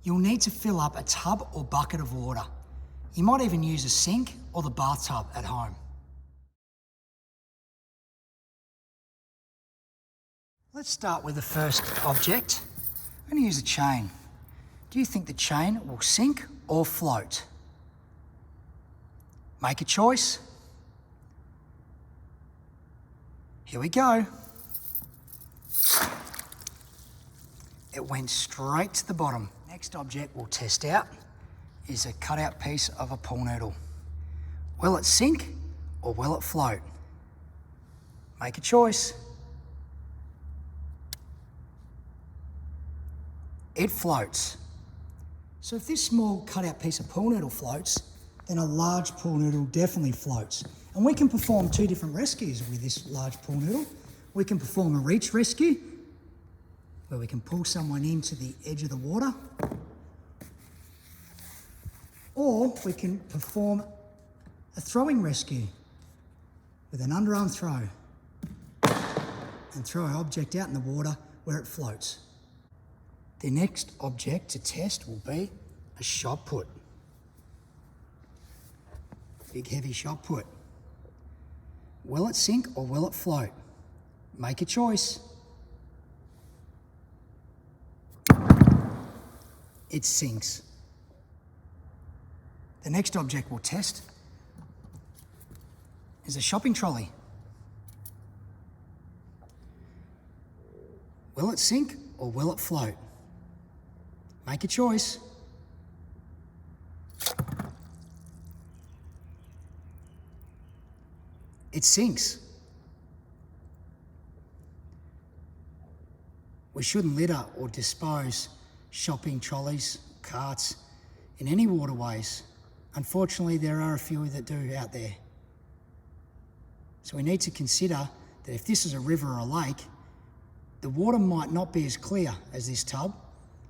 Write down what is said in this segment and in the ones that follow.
You'll need to fill up a tub or bucket of water. You might even use a sink or the bathtub at home. Let's start with the first object. I'm going to use a chain. Do you think the chain will sink or float? Make a choice. Here we go. It went straight to the bottom. Next object we'll test out is a cutout piece of a pool noodle. Will it sink or will it float? Make a choice. It floats. So if this small cutout piece of pool noodle floats, then a large pool noodle definitely floats. And we can perform two different rescues with this large pool noodle. We can perform a reach rescue, where we can pull someone into the edge of the water, or we can perform a throwing rescue with an underarm throw and throw our object out in the water where it floats. The next object to test will be a shot put. Big heavy shot put. Will it sink or will it float? Make a choice. It sinks. The next object we'll test is a shopping trolley. Will it sink or will it float? Make a choice. It sinks. We shouldn't litter or dispose shopping trolleys, carts in any waterways. Unfortunately, there are a few that do out there. So we need to consider that if this is a river or a lake, the water might not be as clear as this tub.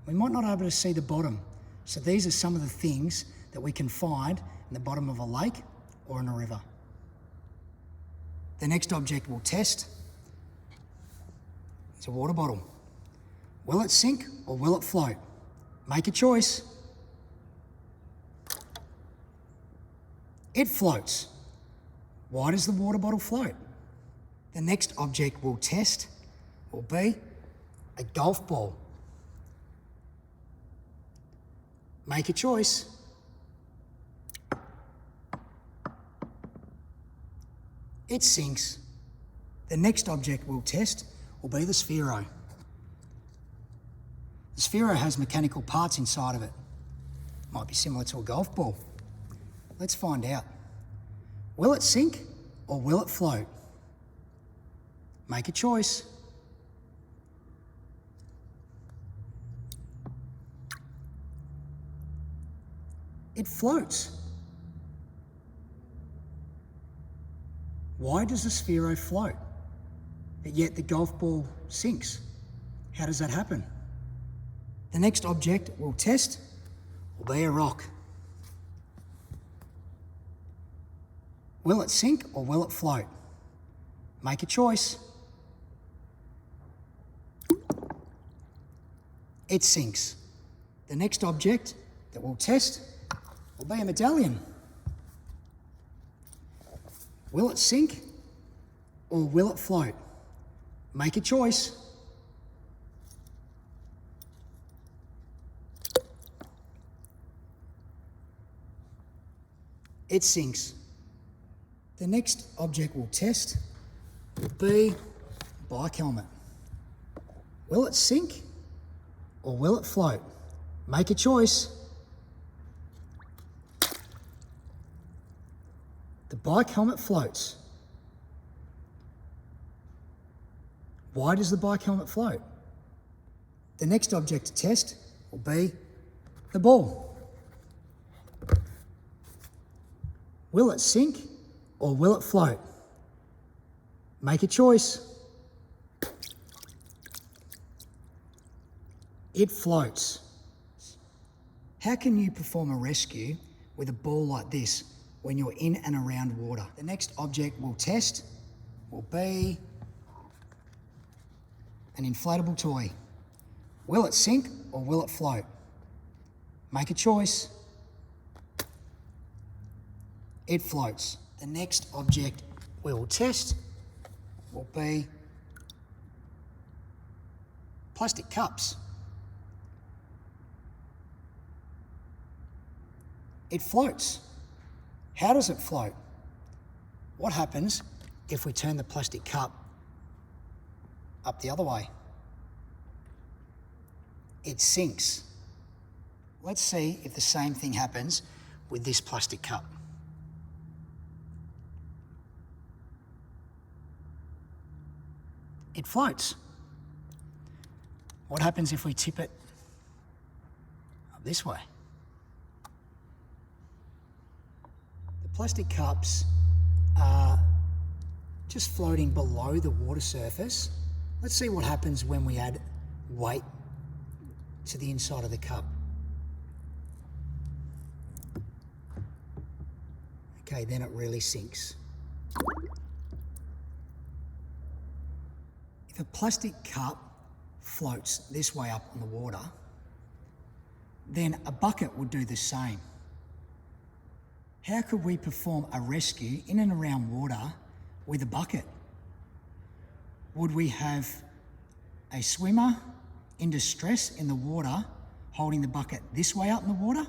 We might not be able to see the bottom. So these are some of the things that we can find in the bottom of a lake or in a river. The next object we'll test is a water bottle. Will it sink or will it float? Make a choice. It floats. Why does the water bottle float? The next object we'll test will be a golf ball. Make a choice. It sinks. The next object we'll test will be the Sphero. The Sphero has mechanical parts inside of it. Might be similar to a golf ball. Let's find out. Will it sink or will it float? Make a choice. It floats. Why does the Sphero float, but yet the golf ball sinks? How does that happen? The next object we'll test will be a rock. Will it sink or will it float? Make a choice. It sinks. The next object that we'll test will be a medallion. Will it sink or will it float? Make a choice. It sinks. The next object we'll test will be a bike helmet. Will it sink or will it float? Make a choice. The bike helmet floats. Why does the bike helmet float? The next object to test will be the ball. Will it sink or will it float? Make a choice. It floats. How can you perform a rescue with a ball like this when you're in and around water? The next object we'll test will be an inflatable toy. Will it sink or will it float? Make a choice. It floats. The next object we will test will be plastic cups. It floats. How does it float? What happens if we turn the plastic cup up the other way? It sinks. Let's see if the same thing happens with this plastic cup. It floats. What happens if we tip it up this way? The plastic cups are just floating below the water surface. Let's see what happens when we add weight to the inside of the cup. Okay, then it really sinks. If a plastic cup floats this way up on the water, then a bucket would do the same. How could we perform a rescue in and around water with a bucket? Would we have a swimmer in distress in the water holding the bucket this way up in the water?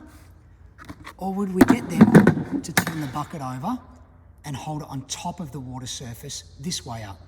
Or would we get them to turn the bucket over and hold it on top of the water surface this way up?